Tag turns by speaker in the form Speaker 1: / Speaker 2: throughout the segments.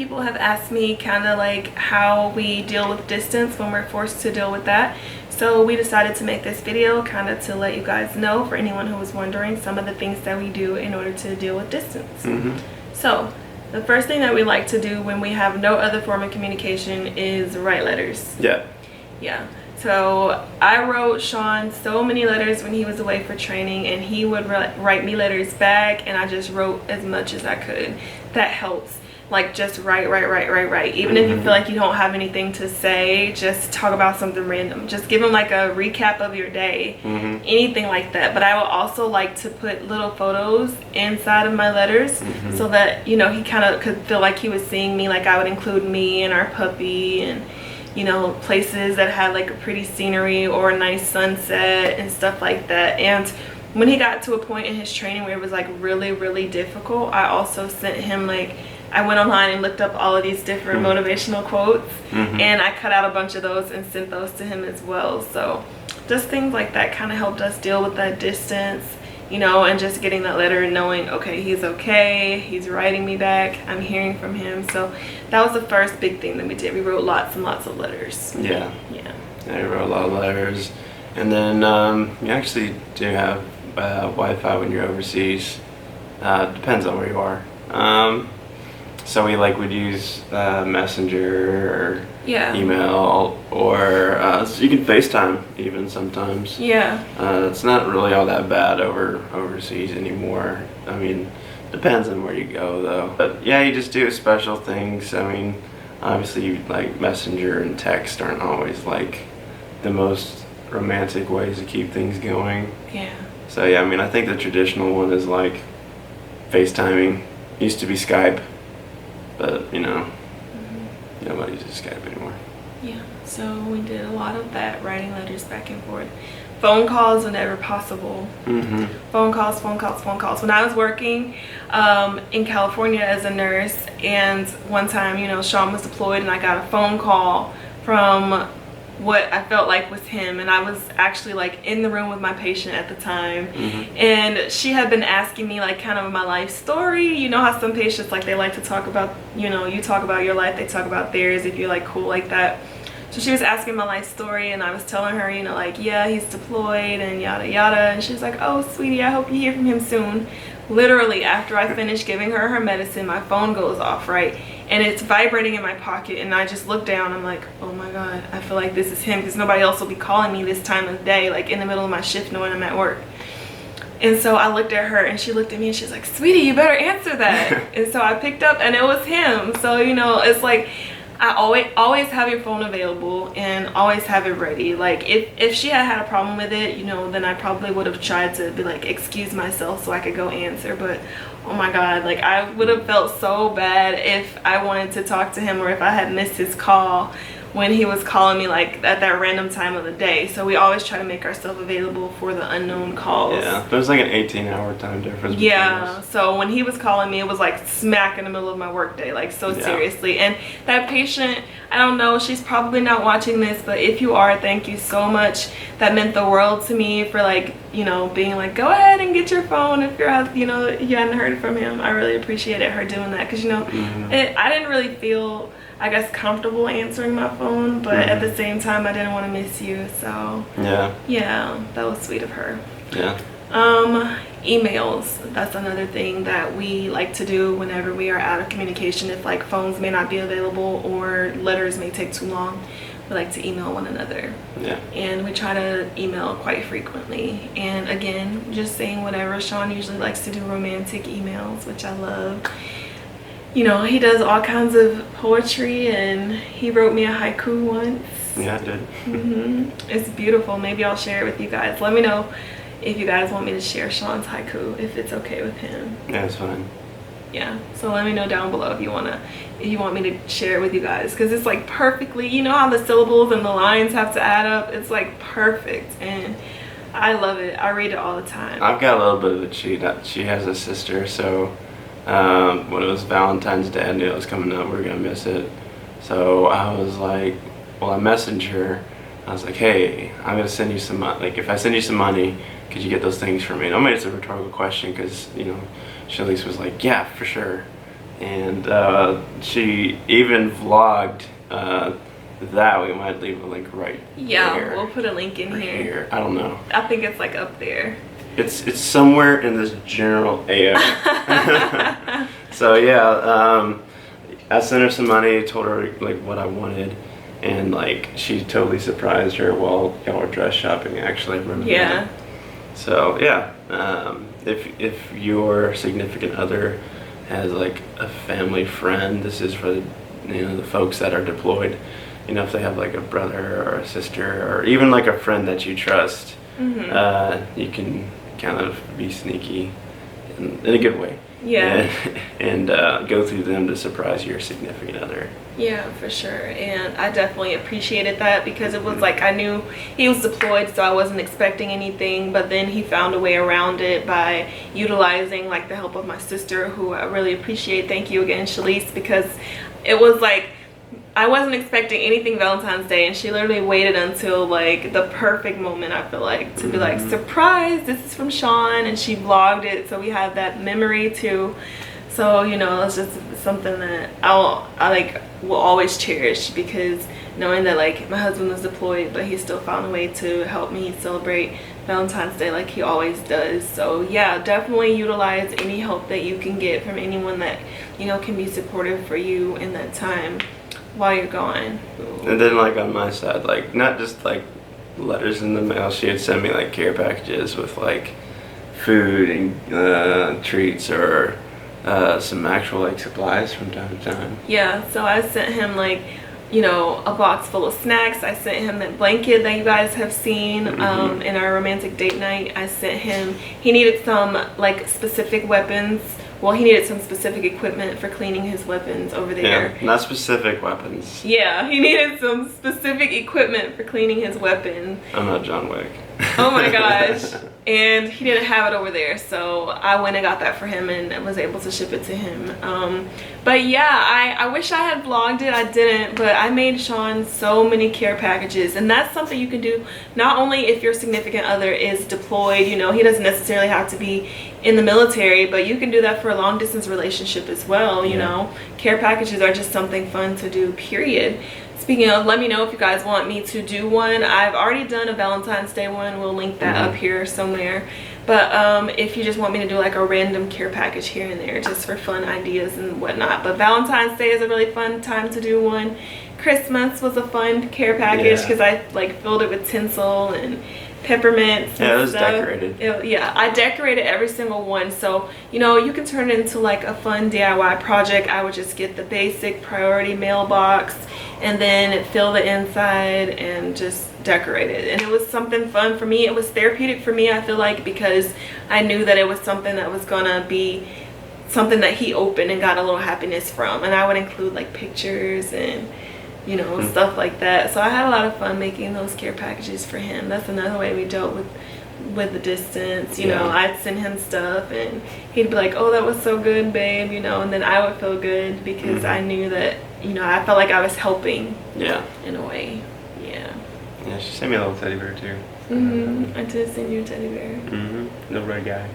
Speaker 1: people have asked me kind of like how we deal with distance when we're forced to deal with that. So we decided to make this video kind of to let you guys know, for anyone who was wondering, some of the things that we do in order to deal with distance. So the first thing that we like to do when we have no other form of communication is write letters. Yeah. So I wrote Sean so many letters when he was away for training, and he would write me letters back, and I just wrote as much as I could. That helps. Like, just write. Even if you feel like you don't have anything to say, just talk about something random. Just give him like a recap of your day, anything like that. But I will also like to put little photos inside of my letters so that, you know, he kind of could feel like he was seeing me. Like, I would include me and our puppy, and you know, places that had like a pretty scenery or a nice sunset and stuff like that. And when he got to a point in his training where it was like really difficult, I also sent him, like, I went online and looked up all of these different motivational quotes, and I cut out a bunch of those and sent those to him as well. So just things like that kind of helped us deal with that distance, you know, and just getting that letter and knowing, okay, he's okay, he's writing me back, I'm hearing from him. So that was the first big thing that we did. We wrote lots and lots of letters.
Speaker 2: Yeah, we wrote a lot of letters. And then you actually do have Wi-Fi when you're overseas. Depends on where you are. So we would use Messenger or email, or so you can FaceTime even sometimes. It's not really all that bad overseas anymore. I mean, depends on where you go though. But yeah, you just do special things. I mean, obviously like Messenger and text aren't always like the most romantic ways to keep things going. So yeah, I mean, I think the traditional one is like FaceTiming. Used to be Skype. But, you know, nobody uses Skype anymore.
Speaker 1: So we did a lot of that, writing letters back and forth. Phone calls whenever possible. Phone calls. When I was working in California as a nurse, and one time, you know, Sean was deployed, and I got a phone call from what I felt like was him, and I was actually like in the room with my patient at the time, and she had been asking me like kind of my life story. You know how some patients, like, they like to talk about, you know, you talk about your life, they talk about theirs if you're like cool like that. So she was asking my life story, and I was telling her, you know, like, yeah, he's deployed and yada yada, and she was like, oh sweetie, I hope you hear from him soon. Literally after I finished giving her medicine, my phone goes off, right? And it's vibrating in my pocket, and I just look down. I'm like, oh my god, I feel like this is him, because nobody else will be calling me this time of day, like in the middle of my shift knowing I'm at work. And so I looked at her, and she looked at me, and she's like, sweetie, you better answer that. And so I picked up, and it was him. So, you know, it's like, I always have your phone available and always have it ready. Like, if she had a problem with it, you know, then I probably would have tried to be like, excuse myself so I could go answer. But oh my god, like, I would have felt so bad if I wanted to talk to him, or if I had missed his call when he was calling me like at that random time of the day. So we always try to make ourselves available for the unknown calls.
Speaker 2: There's like an 18-hour time difference.
Speaker 1: So when he was calling me, it was like smack in the middle of my workday, like so seriously. And that patient, I don't know, she's probably not watching this, but if you are, thank you so much. That meant the world to me, for like, you know, being like, go ahead and get your phone if you're out, you know, you hadn't heard from him. I really appreciated her doing that, because, you know, I didn't really feel, I guess, comfortable answering my phone, but at the same time, I didn't want to miss you. So yeah, that was sweet of her. Emails, that's another thing that we like to do whenever we are out of communication. If like phones may not be available or letters may take too long, we like to email one another. And we try to email quite frequently. And again, just saying whatever. Sean usually likes to do romantic emails, which I love. You know, he does all kinds of poetry, and he wrote me a haiku once.
Speaker 2: I did.
Speaker 1: It's beautiful. Maybe I'll share it with you guys. Let me know if you guys want me to share Sean's haiku, if it's okay with him.
Speaker 2: It's fine.
Speaker 1: So let me know down below if you want me to share it with you guys, because it's like perfectly, you know how the syllables and the lines have to add up, it's like perfect, and I love it. I read it all the time.
Speaker 2: I've got a little bit of a cheat. She has a sister, so when it was Valentine's Day, I knew it was coming up, we were gonna miss it. So I was like, well, I messaged her. I was like, hey, I'm gonna send you some money. Like, if I send you some money, could you get those things for me? And I made it a rhetorical question, because, you know, she at least was like, yeah, for sure. and she even vlogged that. We might leave a link right here.
Speaker 1: We'll put a link in here.
Speaker 2: I don't know.
Speaker 1: I think it's like up there.
Speaker 2: It's somewhere in this general area. So yeah, I sent her some money, told her like what I wanted, and like she totally surprised her while y'all were dress shopping. Actually, I remember.
Speaker 1: Yeah.
Speaker 2: That. So yeah, if your significant other has like a family friend, this is for the folks that are deployed. If they have like a brother or a sister or even like a friend that you trust, you can kind of be sneaky in a good way.
Speaker 1: Yeah.
Speaker 2: And go through them to surprise your significant other.
Speaker 1: Yeah, for sure. And I definitely appreciated that because it was like I knew he was deployed, so I wasn't expecting anything, but then he found a way around it by utilizing like the help of my sister, who I really appreciate. Thank you again, Shalise, because it was like I wasn't expecting anything Valentine's Day, and she literally waited until like the perfect moment, I feel like, to be like, surprise, this is from Sean, and she vlogged it, so we have that memory too. So it's just something that I will always cherish, because knowing that like my husband was deployed, but he still found a way to help me celebrate Valentine's Day like he always does. So yeah, definitely utilize any help that you can get from anyone that can be supportive for you in that time while you're gone.
Speaker 2: And then like on my side, like not just like letters in the mail, she would send me like care packages with like food and treats or some actual like supplies from time to time.
Speaker 1: Yeah, so I sent him like a box full of snacks. I sent him that blanket that you guys have seen in our romantic date night. I sent him, he needed some like specific weapons. Well, he needed some specific equipment for cleaning his weapons over there.
Speaker 2: Yeah, not specific weapons.
Speaker 1: Yeah, he needed some specific equipment for cleaning his weapon. I'm
Speaker 2: not John Wick.
Speaker 1: Oh my gosh. And he didn't have it over there, so I went and got that for him and was able to ship it to him. But yeah, I wish I had vlogged it. I didn't, but I made Sean so many care packages, and that's something you can do not only if your significant other is deployed. He doesn't necessarily have to be in the military, but you can do that for a long distance relationship as well. Care packages are just something fun to do, period. Speaking of, let me know if you guys want me to do one. I've already done a Valentine's Day one. We'll link that up here somewhere. But if you just want me to do like a random care package here and there just for fun ideas and whatnot. But Valentine's Day is a really fun time to do one. Christmas was a fun care package because I like filled it with tinsel and peppermints.
Speaker 2: Yeah, it was decorated.
Speaker 1: Yeah, I decorated every single one, so you can turn it into like a fun DIY project. I would just get the basic priority mailbox and then fill the inside and just decorate it, and it was something fun for me. It was therapeutic for me, I feel like, because I knew that it was something that was gonna be something that he opened and got a little happiness from, and I would include like pictures and stuff like that. So I had a lot of fun making those care packages for him. That's another way we dealt with the distance. I'd send him stuff and he'd be like, oh, that was so good, babe, and then I would feel good because I knew that I felt like I was helping in a way.
Speaker 2: Yeah, she sent me a little teddy bear too.
Speaker 1: I did send you a teddy bear.
Speaker 2: Little red guy.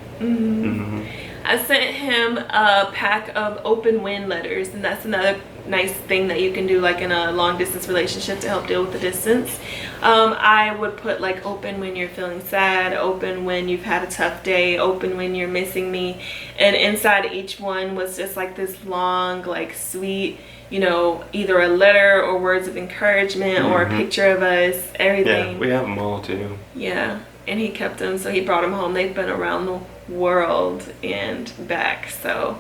Speaker 1: I sent him a pack of open wind letters, and that's another nice thing that you can do like in a long distance relationship to help deal with the distance. I would put like open when you're feeling sad, open when you've had a tough day, open when you're missing me, and inside each one was just like this long like sweet either a letter or words of encouragement or a picture of us, everything.
Speaker 2: Yeah, we have them all too.
Speaker 1: Yeah, and he kept them, so he brought them home. They've been around the world and back, so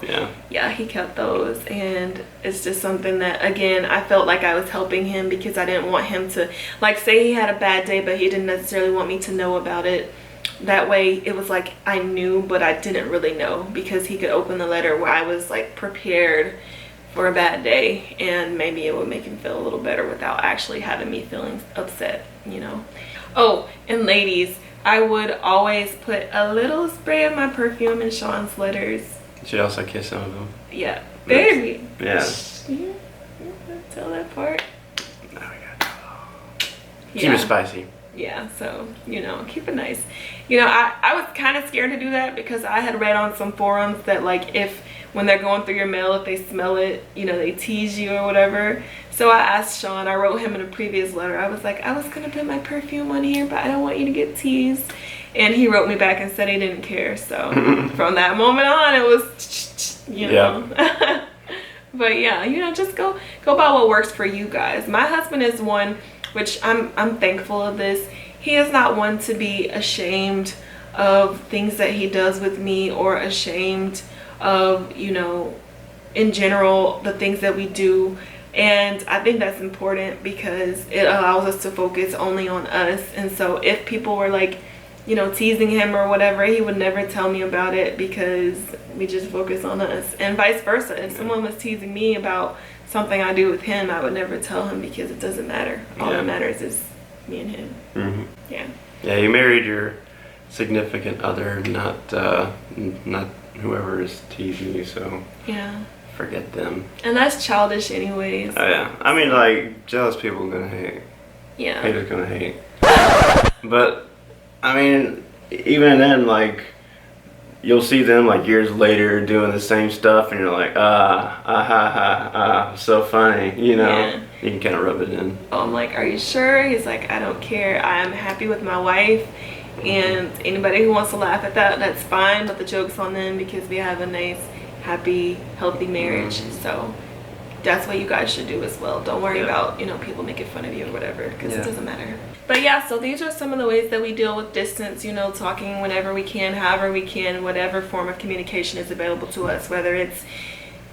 Speaker 1: yeah, he kept those, and it's just something that, again, I felt like I was helping him because I didn't want him to, like, say he had a bad day but he didn't necessarily want me to know about it. That way it was like I knew but I didn't really know, because he could open the letter where I was like prepared for a bad day, and maybe it would make him feel a little better without actually having me feeling upset. Oh, and ladies, I would always put a little spray of my perfume in Sean's letters.
Speaker 2: She also kissed some of them.
Speaker 1: Yeah, baby.
Speaker 2: Yeah.
Speaker 1: You tell that part.
Speaker 2: No, we got keep it spicy.
Speaker 1: Yeah, so keep it nice. I was kind of scared to do that because I had read on some forums that like if when they're going through your mail, if they smell it, you know, they tease you or whatever. So I asked Sean, I wrote him in a previous letter, I was like, I was gonna put my perfume on here, but I don't want you to get teased. And he wrote me back and said he didn't care. So from that moment on, it was, you know. Yeah. But yeah, you know, just go by what works for you guys. My husband is one, which I'm thankful of this. He is not one to be ashamed of things that he does with me, or ashamed of, you know, in general, the things that we do. And I think that's important because it allows us to focus only on us. And so if people were like, you know, teasing him or whatever, he would never tell me about it because we just focus on us. And vice versa, if someone was teasing me about something I do with him, I would never tell him because it doesn't matter. All that matters is me and him. Yeah. Yeah,
Speaker 2: you married your significant other, not whoever is teasing you, so
Speaker 1: yeah,
Speaker 2: forget them. And
Speaker 1: that's childish anyways.
Speaker 2: Oh yeah, I mean, like, jealous people are gonna hate.
Speaker 1: Yeah,
Speaker 2: haters gonna hate. But I mean, even then, like, you'll see them like years later doing the same stuff, and you're like, so funny, you know. Yeah. You can kind of rub it in.
Speaker 1: I'm like, are you sure? He's like, I don't care, I'm happy with my wife. And anybody who wants to laugh at that, that's fine, but the joke's on them because we have a nice, happy, healthy marriage. So that's what you guys should do as well. Don't worry about, you know, people making fun of you or whatever, because it doesn't matter. But yeah, so these are some of the ways that we deal with distance, you know, talking whenever we can, however we can, whatever form of communication is available to us, whether it's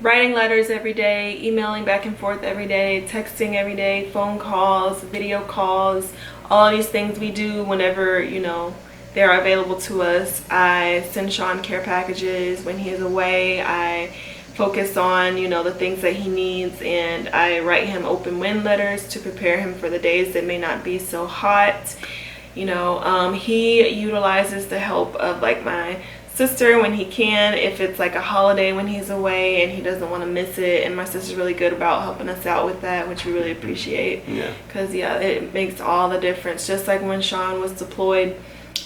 Speaker 1: writing letters every day, emailing back and forth every day, texting every day, phone calls, video calls, all these things we do whenever, you know, they're available to us. I send Sean care packages when he is away. I focus on, you know, the things that he needs, and I write him open wind letters to prepare him for the days that may not be so hot. You know, he utilizes the help of like my sister when he can, if it's like a holiday when he's away and he doesn't want to miss it, and my sister's really good about helping us out with that, which we really appreciate. Yeah, because it makes all the difference. Just like when Sean was deployed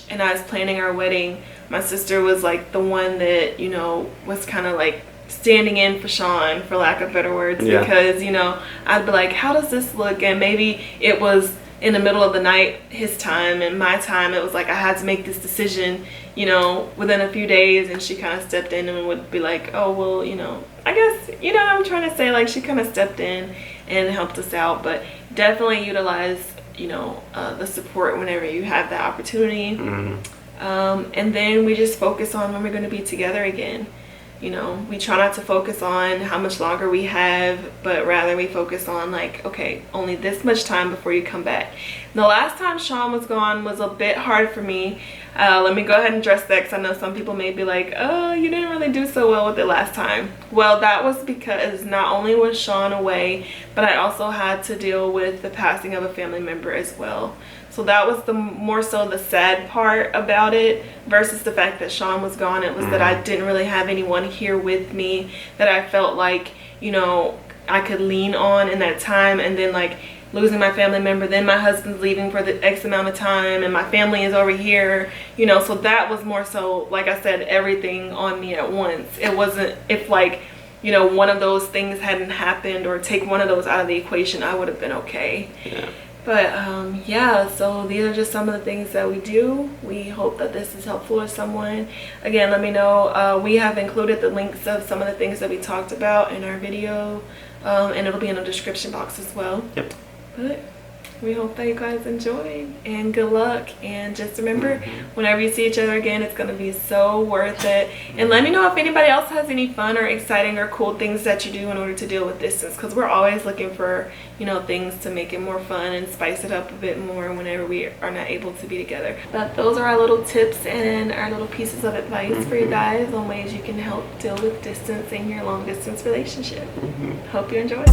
Speaker 1: and I was planning our wedding, my sister was like the one that, you know, was kind of like standing in for Sean, for lack of better words, because, you know, I'd be like, how does this look? And maybe it was in the middle of the night, his time, and my time, it was like I had to make this decision, you know, within a few days, and she kind of stepped in and would be like, oh, well, you know, I guess, you know what I'm trying to say, like, she kind of stepped in and helped us out. But definitely utilize, you know, the support whenever you have that opportunity. And then we just focus on when we're going to be together again. You know, we try not to focus on how much longer we have, but rather we focus on like, okay, only this much time before you come back. The last time Sean was gone was a bit hard for me. Let me go ahead and address that, because I know some people may be like, oh, you didn't really do so well with it last time. Well, that was because not only was Sean away, but I also had to deal with the passing of a family member as well. So that was the more so the sad part about it, versus the fact that Sean was gone. It was that I didn't really have anyone here with me that I felt like, you know, I could lean on in that time. And then like losing my family member, then my husband's leaving for the X amount of time, and my family is over here, you know. So that was more so, like I said, everything on me at once. It wasn't, if like, you know, one of those things hadn't happened, or take one of those out of the equation, I would have been okay. But yeah, so these are just some of the things that we do. We hope that this is helpful to someone. Again, let me know. We have included the links of some of the things that we talked about in our video, and it'll be in the description box as well. But we hope that you guys enjoyed, and good luck. And just remember, whenever you see each other again, it's gonna be so worth it. And let me know if anybody else has any fun or exciting or cool things that you do in order to deal with distance, because we're always looking for, you know, things to make it more fun and spice it up a bit more whenever we are not able to be together. But those are our little tips and our little pieces of advice for you guys on ways you can help deal with distance in your long distance relationship. Hope you enjoy.